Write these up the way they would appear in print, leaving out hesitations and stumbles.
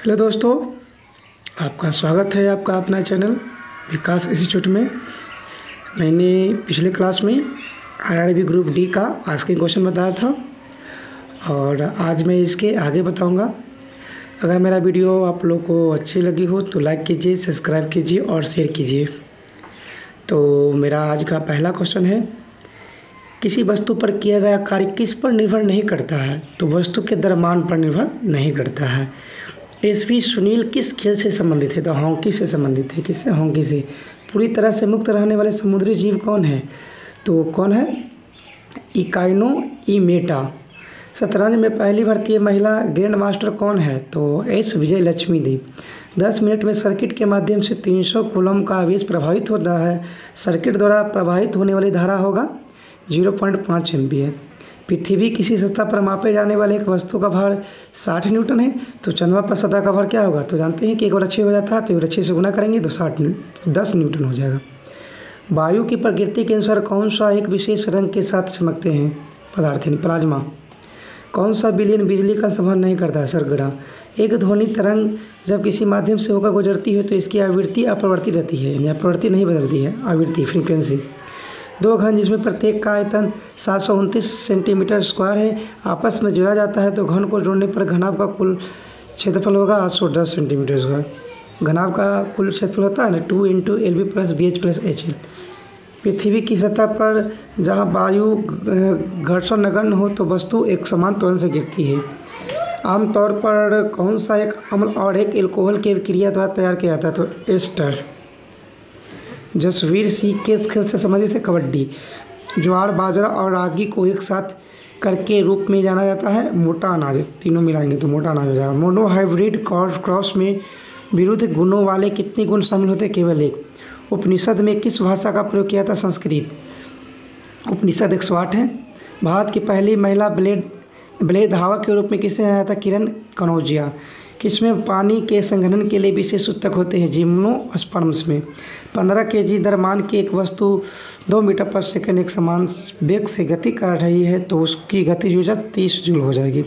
Hello दोस्तों, आपका स्वागत है आपका अपना चैनल विकास इंस्टीट्यूट में। मैंने पिछले क्लास में आरआरबी ग्रुप डी का आज के क्वेश्चन बताया था और आज मैं इसके आगे बताऊंगा। अगर मेरा वीडियो आप लोग को अच्छी लगी हो तो लाइक कीजिए, सब्सक्राइब कीजिए और शेयर कीजिए। तो मेरा आज का पहला क्वेश्चन है, किसी वस्तु पर किया गया कार्य किस पर निर्भर नहीं करता है? तो वस्तु के द्रव्यमान पर निर्भर नहीं करता है। एसवी सुनील किस खेल से संबंधित है? तो हॉकी से संबंधित है। किससे? हॉकी से। पूरी तरह से मुक्त रहने वाले समुद्री जीव कौन है? तो कौन है? इकाइनो इमेटा। शतरंज में पहली भारतीय महिला ग्रैंड मास्टर कौन है? तो एस विजय लक्ष्मी दी। 10 मिनट में सर्किट के माध्यम से 300 कूलम का आवेश प्रभावित होता है। सर्किट द्वारा प्रभावित होने वाली धारा होगा 0.5 एम्पीयर। पृथ्वी किसी सतह पर मापे जाने वाले एक वस्तु का भार 60 न्यूटन है। तो चंद्रमा पर सतह का भार क्या होगा? तो जानते हैं कि एक बार 6 हो जाता है तो एक बार 6 से गुना करेंगे तो 10 न्यूटन हो जाएगा। वायु की प्रकृति के अनुसार कौन सा एक विशेष रंग के साथ चमकते हैं पदार्थ यानी प्लाज्मा? कौन सा विलयन बिजली का संवहन नहीं करता है? सरगड़ा। एक ध्वनि तरंग जब किसी माध्यम से होकर गुजरती है तो इसकी आवृत्ति अपरिवर्तित रहती है यानी अपरिवर्तित नहीं बदलती है, आवृत्ति फ्रीक्वेंसी। दो घन जिसमें प्रत्येक का आयतन 729 सेंटीमीटर स्क्वायर है आपस में जोड़ा जाता है तो घन को जोड़ने पर घनाभ का कुल क्षेत्रफल होगा 810 सेंटीमीटर स्क्वायर। घनाभ का कुल क्षेत्रफल होता है ना 2 × LB + BH + HL। पृथ्वी की सतह पर जहाँ वायु घर्षण नगण्य हो तो वस्तु एक समान त्वरण से गिरती है। आमतौर पर कौन सा एक अम्ल और एक एल्कोहल की क्रिया द्वारा तैयार किया जाता है? तो एस्टर। जसवीर सिंह किस खेल से संबंधित है? कबड्डी। ज्वार, बाजरा और रागी को एक साथ करके रूप में जाना जाता है मोटा अनाज। तीनों मिलाएंगे तो मोटा अनाज हो जाएगा। मोनो हाइब्रिड क्रॉस में विरुद्ध गुणों वाले कितने गुण शामिल होते हैं? केवल एक। उपनिषद में किस भाषा का प्रयोग किया था? संस्कृत। उपनिषद 108 है। भारत की पहली महिला ब्लेड धावक के रूप में किसे आया था? किरण कनौजिया। किसमें पानी के संघनन के लिए विशेष ऊतक होते हैं? जिम्नोस्पर्म्स में। 15 kg द्रव्यमान की एक वस्तु 2 मीटर पर सेकंड एक समान वेग से गति कर रही है तो उसकी गतिज ऊर्जा 30 जूल हो जाएगी।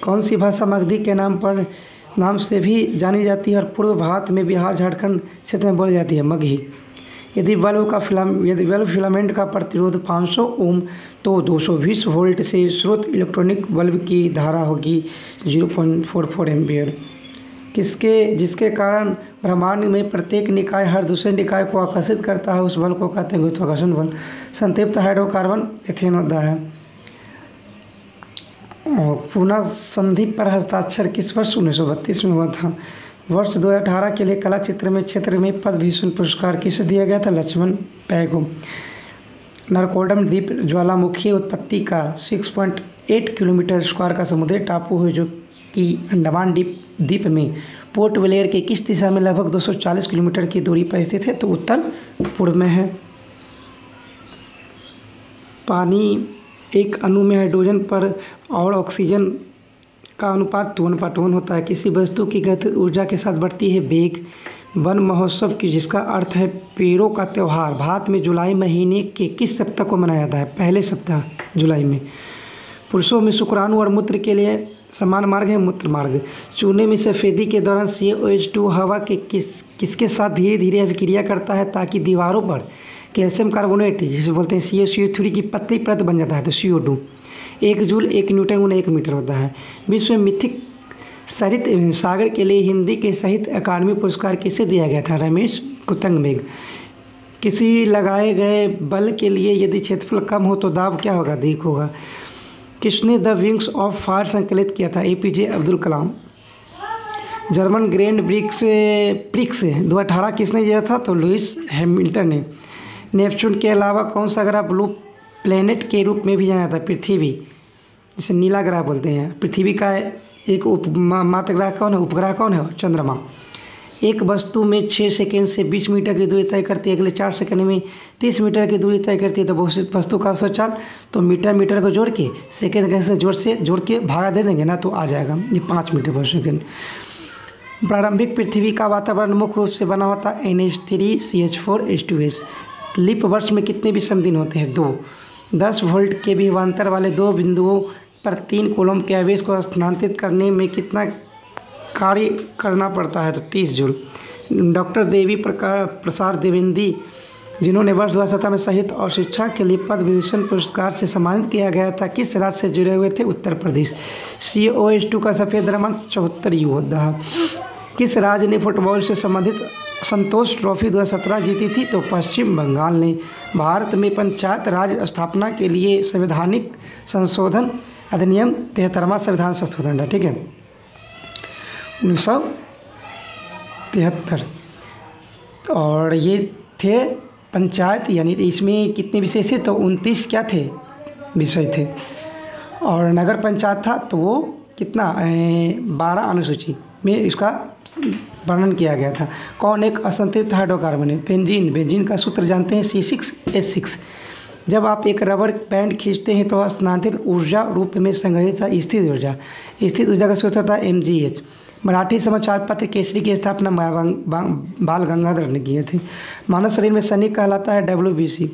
कौन सी भाषा मगधी के नाम से भी जानी जाती है और पूर्व भारत में बिहार झारखंड क्षेत्र में बोली जाती है? मगही। यदि बल्ब फिलामेंट का प्रतिरोध 500 ओम तो 220 वोल्ट से स्रोत इलेक्ट्रॉनिक बल्ब की धारा होगी 0.44 एम्पियर। जिसके कारण ब्रह्मांड में प्रत्येक निकाय हर दूसरे निकाय को आकर्षित करता है उस बल को कहते हैं गुरुत्वाकर्षण बल। संतृप्त हाइड्रोकार्बन एथेन होता है। पूना संधि पर हस्ताक्षर किस वर्ष 1932 में हुआ था? वर्ष 2018 के लिए कला क्षेत्र में पद्म भूषण पुरस्कार किसे दिया गया था? लक्ष्मण पैगो। नरकोडम द्वीप ज्वालामुखी उत्पत्ति का 6.8 किलोमीटर स्क्वायर का समुद्री टापू है जो कि अंडमान द्वीप में पोर्ट ब्लेयर के किस दिशा में लगभग 240 किलोमीटर की दूरी पर स्थित है? तो उत्तर पूर्व में है। पानी एक अणु में हाइड्रोजन पर और ऑक्सीजन का अनुपात 2:1 होता है। किसी वस्तु की गति ऊर्जा के साथ बढ़ती है वेग। वन महोत्सव की जिसका अर्थ है पेड़ों का त्यौहार भारत में जुलाई महीने के किस सप्ताह को मनाया जाता है? पहले सप्ताह जुलाई में। पुरुषों में शुक्राणु और मूत्र के लिए समान मार्ग है मूत्र मार्ग। चूने में सफ़ेदी के दौरान COH2 हवा के किसके साथ धीरे धीरे अभिक्रिया करता है ताकि दीवारों पर कैल्शियम कार्बोनेट जिसे बोलते हैं CaCO3 की पतली परत बन जाता है? तो CO2। 1 जूल 1 न्यूटन × 1 मीटर होता है। विश्व में मिथिक सरित सागर के लिए हिंदी के साहित्य अकादमी पुरस्कार किसे दिया गया था? रमेश कुतंग। किसी लगाए गए बल के लिए यदि क्षेत्रफल कम हो तो दाब क्या होगा? अधिक होगा। किसने द विंग्स ऑफ फायर संकलित किया था? APJ Abdul Kalam. German grand prix 2018 किसने दिया था? तो लुइस हैमिल्टन ने। नेपच्यून के अलावा कौन सा ग्रह ब्लू प्लेनेट के रूप में भी जाना जाता है? पृथ्वी, जिसे नीला ग्रह बोलते हैं। पृथ्वी का एक मात्र ग्रह कौन है? उपग्रह कौन है? चंद्रमा। एक वस्तु में 6 सेकंड से 20 मीटर की दूरी तय करती है, अगले 4 सेकंड में 30 मीटर की दूरी तय करती है तो वस्तु का औसत चाल तो मीटर को जोड़ के सेकंड से जोड़ के भागा दे देंगे ना तो आ जाएगा ये 5 मीटर पर सेकंड। प्रारंभिक पृथ्वी का वातावरण मुख्य रूप से बना होता है NH3CH4H2S। लीप वर्ष में कितने विषम दिन होते हैं? 2। 10 वोल्ट के विभवांतर वाले 2 बिंदुओं पर 3 कूलम के आवेश को स्थानांतरित करने में कितना कार्य करना पड़ता है तो 30 जूल। डॉक्टर देवी प्रसाद द्विवेदी जिन्होंने वर्ष 2017 में साहित्य और शिक्षा के लिए पद्म विभूषण पुरस्कार से सम्मानित किया गया था, किस राज्य से जुड़े हुए थे? उत्तर प्रदेश। COS2 का सफ़ेद रमन 74 योद्धा। किस राज्य ने फुटबॉल से संबंधित संतोष ट्रॉफी 2017 जीती थी? तो पश्चिम बंगाल ने। भारत में पंचायत राज स्थापना के लिए संवैधानिक संशोधन अधिनियम 73वां संविधान संशोधन है, ठीक है, 1973। और ये थे पंचायत, यानी इसमें कितने विषय थे? तो 29 क्या थे? विषय थे। और नगर पंचायत था तो वो कितना 12 अनुसूची में इसका वर्णन किया गया था। कौन एक असंतृप्त हाइड्रोकार्बन है? बेंजीन। बेंजीन का सूत्र जानते हैं C6H6। जब आप एक रबर बैंड खींचते हैं तो स्थानांतरित ऊर्जा रूप में संग्रहित स्थित ऊर्जा। स्थित ऊर्जा का सूत्र था mgh। मराठी समाचार पत्र केसरी की स्थापना बाल गंगाधर ने किए थे। मानव शरीर में सैनिक कहलाता है WBC।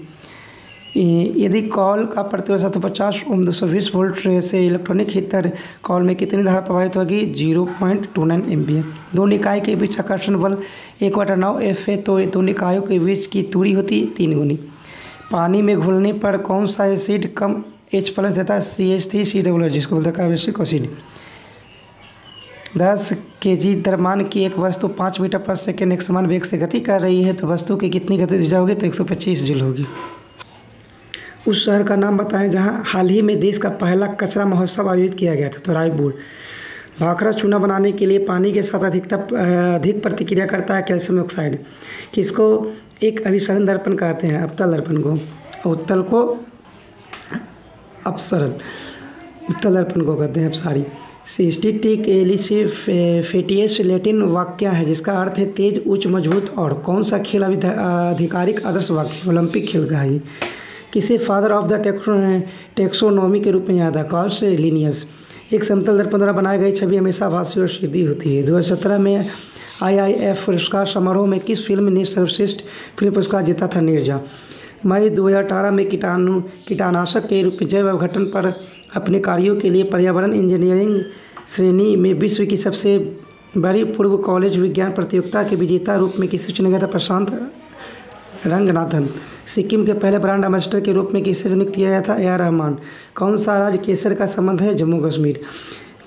यदि कॉल का प्रतिरोध 750 ओम 220 वोल्ट से इलेक्ट्रॉनिक हीटर कॉल में कितनी धारा प्रभावित होगी? 0.29 एम्पियर। दो निकाय के बीच आकर्षण बल 1/9 F है, तो दो निकायों के बीच की दूरी होती 3 गुनी। पानी में घुलने पर कौन सा एसिड कम H+ देता है? CH3COO, जिसको बोलते हैं कार्बोक्सिलिक एसिड। 10 kg द्रव्यमान की एक वस्तु 5 मीटर पर सेकेंड एक समान वेग से गति कर रही है, तो वस्तु की कितनी गतिज ऊर्जा होगी? तो 125 जूल होगी। उस शहर का नाम बताएं जहां हाल ही में देश का पहला कचरा महोत्सव आयोजित किया गया था। तो रायपुर। भाखड़ा चूना बनाने के लिए पानी के साथ अधिक प्रतिक्रिया करता है कैल्शियम ऑक्साइड। किसको एक अभिसरण दर्पण कहते हैं? अवतल दर्पण को। उत्तल को अपसरण, उत्तल दर्पण को कहते हैं अपसारी। सिस्टिटिक एलिसिफेटियस लैटिन वाक्य है जिसका अर्थ है तेज, उच्च, मजबूत। और कौन सा खेल आधिकारिक आदर्श वाक्य? ओलंपिक खेल का है। किसे फादर ऑफ द टेक्सोनॉमी के रूप में याद है? Karl Linnaeus. एक समतल दर्पण द्वारा बनाई गई छवि हमेशा भाषी और सीधी होती है। 2017 में IIF पुरस्कार समारोह में किस फिल्म ने सर्वश्रेष्ठ फिल्म पुरस्कार जीता था? नीरजा। मई 2018 में कीटनाशक के रूप में जैव अपघटन पर अपने कार्यों के लिए पर्यावरण इंजीनियरिंग श्रेणी में विश्व की सबसे बड़ी पूर्व कॉलेज विज्ञान प्रतियोगिता के विजेता रूप में किसे चुना गया था? प्रशांत रंगनाथन। सिक्किम के पहले ब्रांड एम्बेसडर के रूप में किसे नियुक्त किया गया था? A R Rahman. कौन सा राज्य केसर का संबंध है? जम्मू कश्मीर।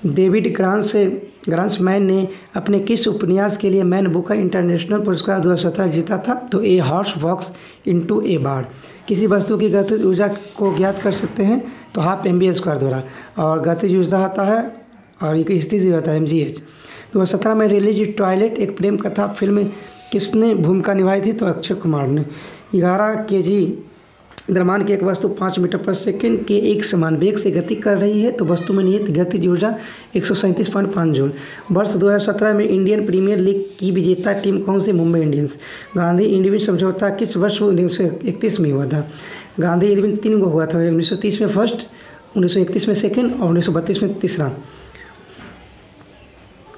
डेविड ग्रांसमैन ने अपने किस उपन्यास के लिए मैन बुकर इंटरनेशनल पुरस्कार 2017 जीता था? तो ए हॉर्स वॉक्स इनटू ए बार। किसी वस्तु की गतिज ऊर्जा को ज्ञात कर सकते हैं? तो 1/2 mv² द्वारा। और गतिज ऊर्जा होता है और एक स्थिति होता है mgh। 2017 में रिलीज टॉयलेट एक प्रेम कथा फिल्म किसने भूमिका निभाई थी? तो अक्षय कुमार ने। 11 kg द्रव्यमान की एक वस्तु 5 मीटर पर सेकंड के एक समान वेग से गति कर रही है, तो वस्तु में निहित गतिज ऊर्जा 137.5 जूल। वर्ष 2017 में इंडियन प्रीमियर लीग की विजेता टीम कौन सी? मुंबई इंडियंस। गांधी इरविन समझौता किस वर्ष 1931 में हुआ था? गांधी इरविन 3 को हुआ था, 1930 में फर्स्ट, 1931 में सेकेंड और 1932 में तीसरा,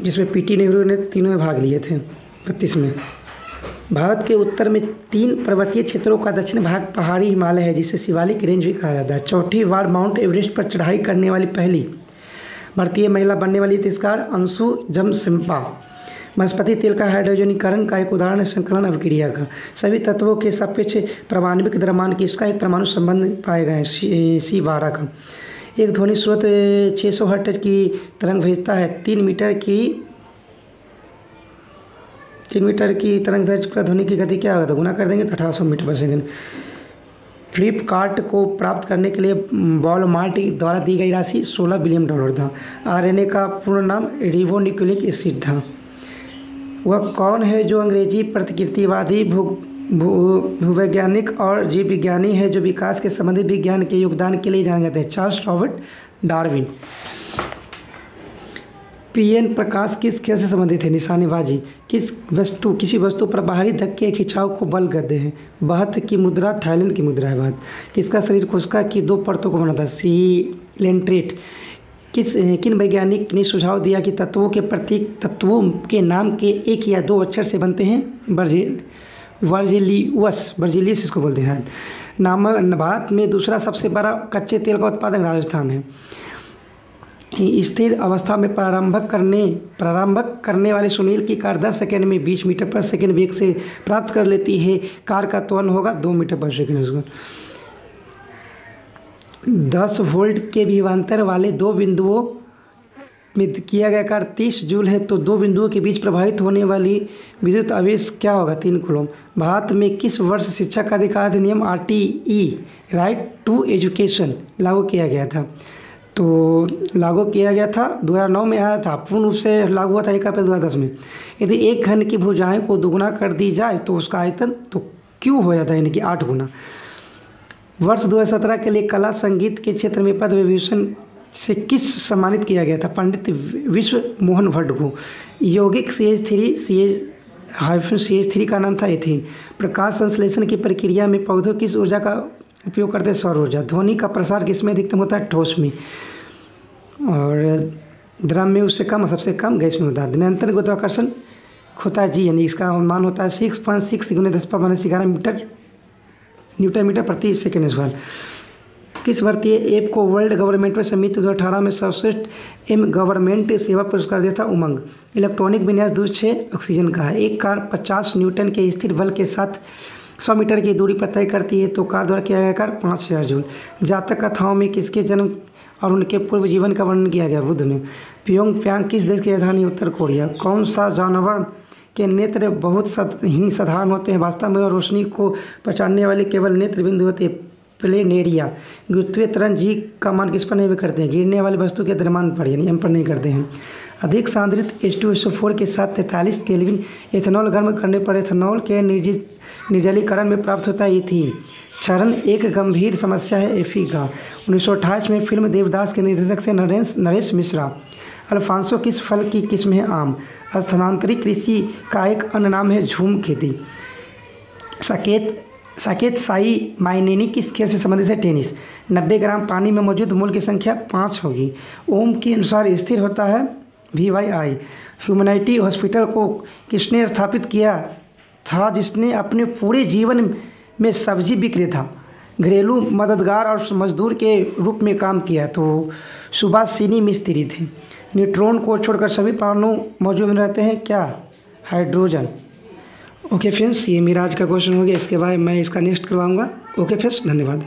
जिसमें PT नेहरू ने तीनों में भाग लिए थे 32 में। भारत के उत्तर में 3 पर्वतीय क्षेत्रों का दक्षिण भाग पहाड़ी हिमालय है जिसे शिवालिक रेंज भी कहा जाता है। चौथी बार माउंट एवरेस्ट पर चढ़ाई करने वाली पहली भारतीय महिला बनने वाली तिरस्कार अंशु जमसिम्पा। वनस्पति तेल का हाइड्रोजनीकरण का एक उदाहरण है संकलन अभिक्रिया का। सभी तत्वों के सापेक्ष परमाणविक द्रव्यमान किसका एक परमाणु संबंध पाए गए हैं? C12 का। एक ध्वनि स्रोत 600 हर्ट्ज की तरंग भेजता है। 3 मीटर की तरंग दैर्ध्य का ध्वनि की गति क्या होगा? तो गुना कर देंगे तो 1800 मीटर पर सेकंड। फ्लिपकार्ट को प्राप्त करने के लिए वॉलमार्ट द्वारा दी गई राशि $16 बिलियन था। RNA का पूर्ण नाम रिबोन्यूक्लिक एसिड था। वह कौन है जो अंग्रेजी प्रतिकृतिवादी भूवैज्ञानिक और जीव विज्ञानी है जो विकास के संबंधित विज्ञान के योगदान के लिए जाने जाते हैं? Charles Robert Darwin. PN प्रकाश किस खेल से संबंधित है? निशानेबाजी। किसी वस्तु पर बाहरी धक्के खिंचाव को बल कहते हैं? बहत की मुद्रा थाईलैंड की मुद्रा है बहत। किसका शरीर कोशिका की 2 परतों को बनाता है? सीलेंट्रेट। किन वैज्ञानिक ने सुझाव दिया कि तत्वों के प्रतीक तत्वों के नाम के 1 या 2 अक्षर से बनते हैं? वर्जिलियस इसको बोलते हैं। भारत में दूसरा सबसे बड़ा कच्चे तेल का उत्पादक राजस्थान है। स्थिर अवस्था में प्रारंभक करने वाले सुनील की कार 10 सेकंड में 20 मीटर पर सेकंड वेग से प्राप्त कर लेती है। कार का त्वरण होगा 2 मीटर पर सेकंड। 10 वोल्ट के विभवांतर वाले दो बिंदुओं में किया गया कार्य 30 जूल है, तो दो बिंदुओं के बीच प्रभावित होने वाली विद्युत आवेश क्या होगा? 3 कूलम। भारत में किस वर्ष शिक्षा का अधिकार अधिनियम RTE राइट टू एजुकेशन लागू किया गया था? तो लागू किया गया था 2009 में आया था, पूर्ण रूप से लागू हुआ था 1 अप्रैल 2010 में। यदि एक घन की भुजाएं को दोगुना कर दी जाए तो उसका आयतन तो क्यों हो जाता है, यानी कि 8 गुना। वर्ष 2017 के लिए कला संगीत के क्षेत्र में पद्म विभूषण से किस सम्मानित किया गया था? पंडित विश्व मोहन भट्ट को। यौगिक CH3 का नाम था एथीन। प्रकाश संश्लेषण की प्रक्रिया में पौधों किस ऊर्जा का उपयोग करते हैं? सौर ऊर्जा। ध्वनि का प्रसार किसमें अधिकतम होता है? ठोस में। और द्रव में उससे कम, सबसे कम गैस में होता है। निरंतर गुरुत्वाकर्षण होता है जी, यानी इसका मान होता है 6.6 × 10⁻11 न्यूटन मीटर प्रति सेकेंड स्क्वायर। किस भारतीय ऐप को वर्ल्ड गवर्नमेंट में समिति 2018 में सर्वश्रेष्ठ गवर्नमेंट सेवा पुरस्कार दिया था? उमंग। इलेक्ट्रॉनिक विन्यास दूरी 6 ऑक्सीजन का है। एक कार 50 न्यूटन के स्थिर बल के साथ 100 मीटर की दूरी पर तय करती है, तो कार द्वारा किया गया कार्य 5000 जूल। जातक कथाओं में किसके जन्म और उनके पूर्व जीवन का वर्णन किया गया? बुद्ध में। प्योंगयांग किस देश की राजधानी? उत्तर कोरिया। कौन सा जानवर के नेत्र बहुत ही साधारण होते हैं वास्तव में, और रोशनी को पहचानने वाले केवल नेत्र बिंदु होते हैं? प्लेनेरिया। गुरुत्वीय त्वरण जी का मान किस पर निर्भर करते हैं? गिरने वाली वस्तु के द्रव्यमान पर, यानी m पर नहीं करते हैं। अधिक सांद्रित H2SO4 के साथ 43 केल्विन एथेनॉल गर्म करने पर एथेनॉल के निर्जलीकरण में प्राप्त होता है इथीन। क्षरण एक गंभीर समस्या है एफी का। 1928 में फिल्म देवदास के निर्देशक थे नरेश मिश्रा। अल्फांसो किस फल की किस्म है? आम। स्थानांतरित कृषि का एक अन्य नाम है झूम खेती। साकेत साई माइनेनी किस खेल से संबंधित है? टेनिस। 90 ग्राम पानी में मौजूद मोल की संख्या 5 होगी। ओम के अनुसार स्थिर होता है VI। ह्यूमैनिटी हॉस्पिटल को किसने स्थापित किया था जिसने अपने पूरे जीवन में सब्जी बिक्री था, घरेलू मददगार और मजदूर के रूप में काम किया? तो सुभाषिनी मिस्त्री थे। न्यूट्रॉन को छोड़कर सभी परमाणु मौजूद रहते हैं क्या? हाइड्रोजन। ओके फ्रेंड्स, ये मेरा आज का क्वेश्चन हो गया। इसके बाद मैं इसका नेक्स्ट करवाऊंगा। ओके फ्रेंड्स, धन्यवाद।